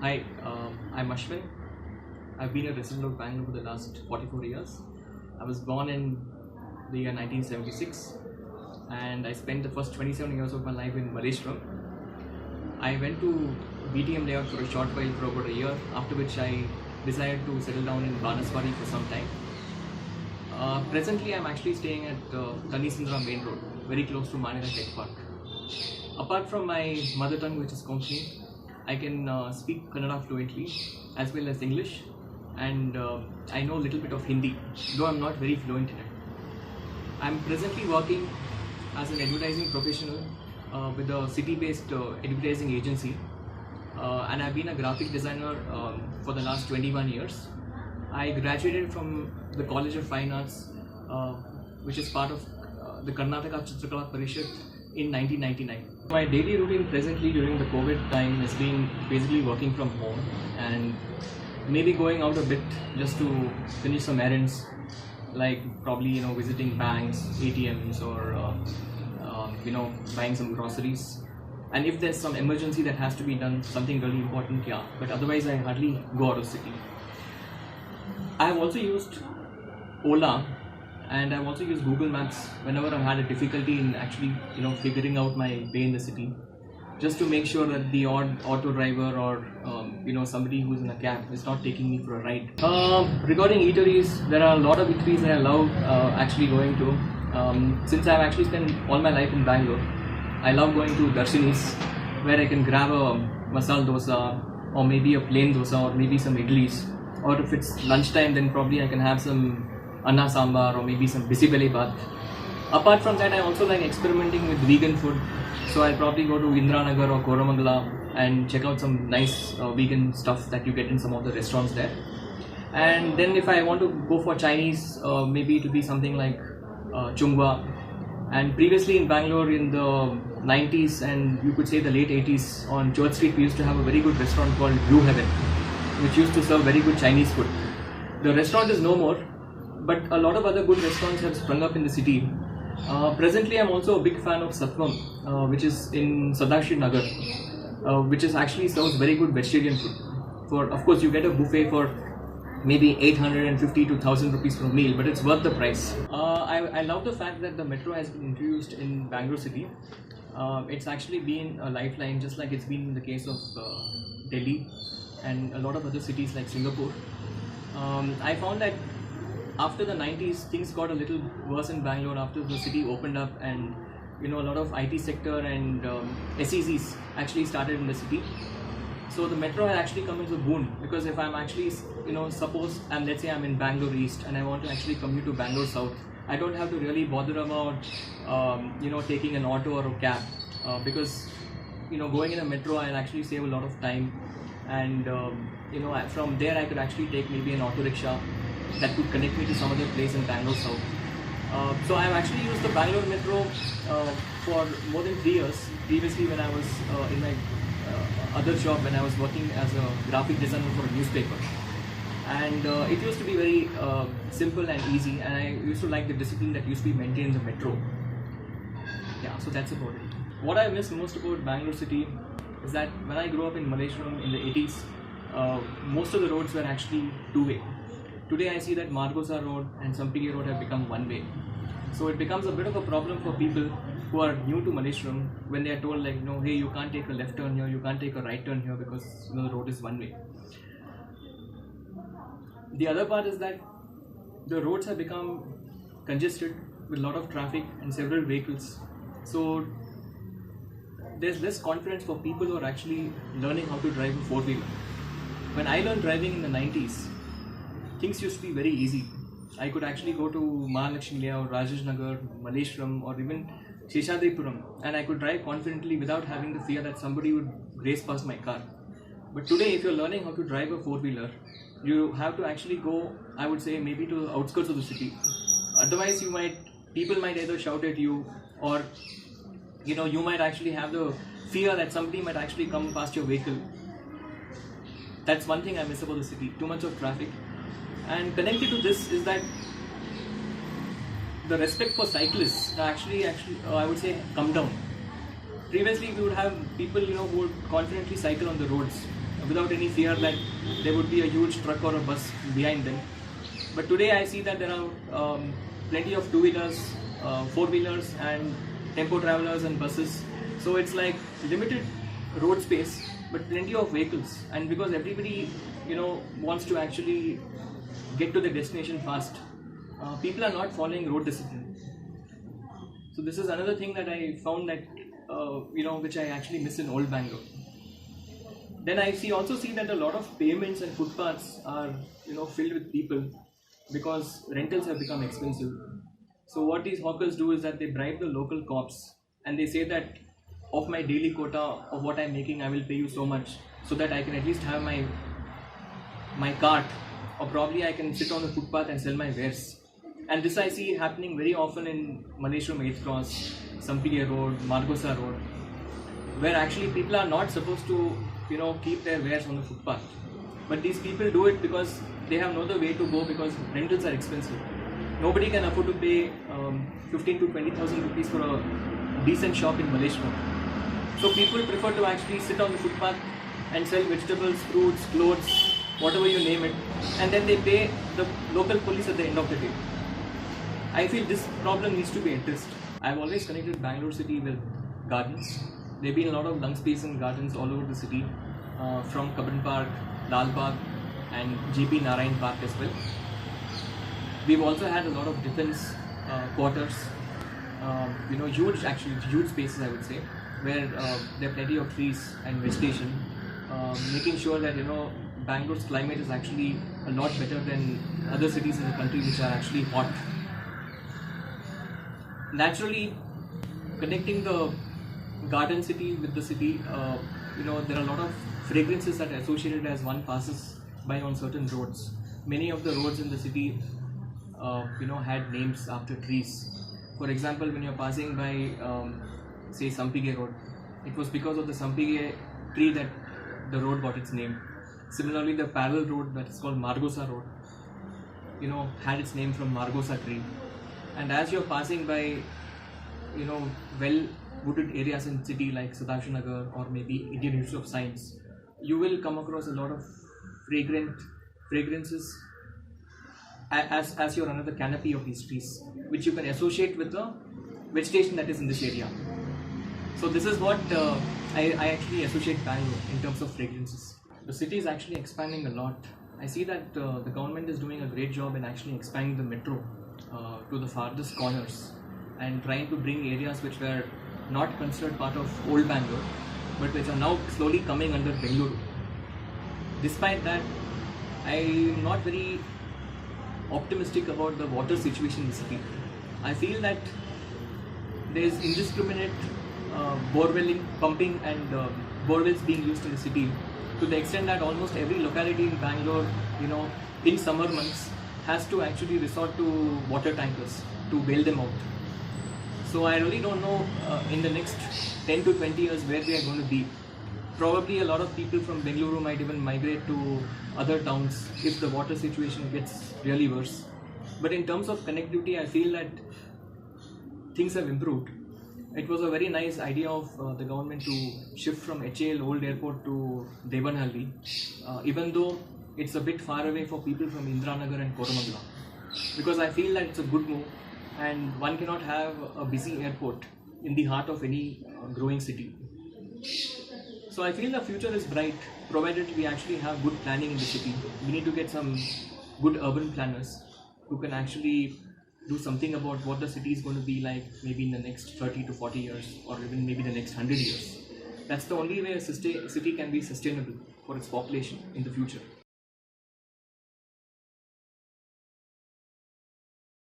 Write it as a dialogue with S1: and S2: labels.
S1: Hi, I'm Ashwin. I've been a resident of Bangalore for the last 44 years. I was born in the year 1976 and I spent the first 27 years of my life in Malleshwaram. I went to BTM layout for a short while for about a year, after which I decided to settle down in Banaswadi for some time. Presently, I'm actually staying at Kanisindra Main Road, very close to Manila Tech Park. Apart from my mother tongue, which is Konkani, I can speak Kannada fluently as well as English, and I know a little bit of Hindi, though I'm not very fluent in it. I'm presently working as an advertising professional with a city-based advertising agency, and I've been a graphic designer for the last 21 years. I graduated from the College of Fine Arts, which is part of the Karnataka Chitrakala Parishad in 1999. My daily routine presently during the COVID time has been basically working from home and maybe going out a bit just to finish some errands, like probably visiting banks, ATMs, or buying some groceries. And if there's some emergency that has to be done, something really important, yeah. But otherwise, I hardly go out of city. I have also used Ola, and I've also used Google Maps whenever I've had a difficulty in actually figuring out my way in the city, just to make sure that the odd auto driver or somebody who's in a cab is not taking me for a ride. Regarding eateries, there are a lot of eateries that I love actually going to. Since I've actually spent all my life in Bangalore, I love going to Darshini's, where I can grab a masala dosa or maybe a plain dosa or maybe some idlis. Or if it's lunchtime, then probably I can have some anna sambar or maybe some bisibeli bath. Apart from that, I also like experimenting with vegan food. So I'll probably go to Indranagar or Koramangala and check out some nice vegan stuff that you get in some of the restaurants there. And then if I want to go for Chinese, maybe it will be something like Chungwa. And previously in Bangalore in the 90s and you could say the late 80s on Church Street, we used to have a very good restaurant called Blue Heaven, which used to serve very good Chinese food. The restaurant is no more, but a lot of other good restaurants have sprung up in the city. Presently, I'm also a big fan of Satvam, which is in Sadashri Nagar, which is actually serves very good vegetarian food. Of course, you get a buffet for maybe 850 to 1000 rupees per meal, but it's worth the price. I love the fact that the metro has been introduced in Bangalore city. It's actually been a lifeline, just like it's been in the case of Delhi and a lot of other cities like Singapore. I found that after the 90s, things got a little worse in Bangalore after the city opened up, and a lot of IT sector and SEZs actually started in the city. So the metro has actually come as a boon, because if I'm actually, suppose let's say I'm in Bangalore East and I want to actually commute to Bangalore South, I don't have to really bother about taking an auto or a cab, because going in a metro I'll actually save a lot of time, and from there I could actually take maybe an auto rickshaw that could connect me to some other place in Bangalore South. So I've actually used the Bangalore Metro for more than 3 years. Previously, when I was in my other job, when I was working as a graphic designer for a newspaper, and it used to be very simple and easy, and I used to like the discipline that used to be maintained in the metro. Yeah, so that's about it. What I miss most about Bangalore city is that when I grew up in Malleshwaram in the 80s, most of the roads were actually two-way. Today I see that Margosa Road and Sampigi Road have become one-way. So it becomes a bit of a problem for people who are new to Malleshwaram when they are told like, hey, you can't take a left turn here, you can't take a right turn here because the road is one-way. The other part is that the roads have become congested with a lot of traffic and several vehicles. So there's less confidence for people who are actually learning how to drive a four-wheeler. When I learned driving in the 90s, things used to be very easy. I could actually go to Mahalakshmi Layout, Rajesh Nagar, Malleshwaram, or even Sheshadripuram, and I could drive confidently without having the fear that somebody would race past my car. But today, if you're learning how to drive a four-wheeler, you have to actually go, I would say, maybe to the outskirts of the city. Otherwise, people might either shout at you, or you might actually have the fear that somebody might actually come past your vehicle. That's one thing I miss about the city, too much of traffic. And connected to this is that the respect for cyclists actually I would say come down. Previously we would have people who would confidently cycle on the roads, without any fear that there would be a huge truck or a bus behind them. But today I see that there are plenty of two-wheelers, four-wheelers and tempo travelers and buses. So it's like limited road space but plenty of vehicles, and because everybody wants to actually get to the destination fast, people are not following road discipline. So this is another thing that I found that which I actually miss in old Bangalore. Then I also see that a lot of pavements and footpaths are filled with people because rentals have become expensive. So what these hawkers do is that they bribe the local cops and they say that of my daily quota of what I'm making, I will pay you so much so that I can at least have my cart, or probably I can sit on the footpath and sell my wares. And this I see happening very often in Malleshwaram 8th Cross, Sampige Road, Margosa Road, where actually people are not supposed to keep their wares on the footpath. But these people do it because they have no other way to go, because rentals are expensive. Nobody can afford to pay 15 to 20,000 rupees for a decent shop in Malleshwaram. So people prefer to actually sit on the footpath and sell vegetables, fruits, clothes, whatever you name it, and then they pay the local police at the end of the day. I feel this problem needs to be addressed. I've always connected Bangalore city with gardens. There have been a lot of lung space and gardens all over the city, from Kabban Park, Lal Bagh and JP Narayan Park as well. We've also had a lot of defense quarters, huge spaces I would say, where there are plenty of trees and vegetation, making sure that Bangalore's climate is actually a lot better than other cities in the country which are actually hot. Naturally, connecting the garden city with the city, there are a lot of fragrances that are associated as one passes by on certain roads. Many of the roads in the city had names after trees. For example, when you're passing by say Sampige Road, it was because of the Sampige tree that the road got its name. Similarly, the parallel road that is called Margosa Road, had its name from Margosa tree. And as you're passing by well wooded areas in city like Sadashiv Nagar or maybe Indian Institute of Science, you will come across a lot of fragrances as you're under the canopy of these trees, which you can associate with the vegetation that is in this area. So this is what I actually associate Bangalore in terms of fragrances. The city is actually expanding a lot. I see that the government is doing a great job in actually expanding the metro to the farthest corners and trying to bring areas which were not considered part of old Bangalore but which are now slowly coming under Bengaluru. Despite that, I'm not very optimistic about the water situation in the city. I feel that there is indiscriminate borewelling, pumping and borewells being used in the city, to the extent that almost every locality in Bangalore, in summer months, has to actually resort to water tankers to bail them out. So I really don't know in the next 10 to 20 years where we are going to be. Probably a lot of people from Bengaluru might even migrate to other towns if the water situation gets really worse. But in terms of connectivity, I feel that things have improved. It was a very nice idea of the government to shift from HAL Old Airport to Devanhalli, even though it's a bit far away for people from Indiranagar and Koramangala. Because I feel that it's a good move, and one cannot have a busy airport in the heart of any growing city. So I feel the future is bright, provided we actually have good planning in the city. We need to get some good urban planners who can actually do something about what the city is going to be like maybe in the next 30 to 40 years or even maybe the next 100 years. That's the only way a city can be sustainable for its population in the future.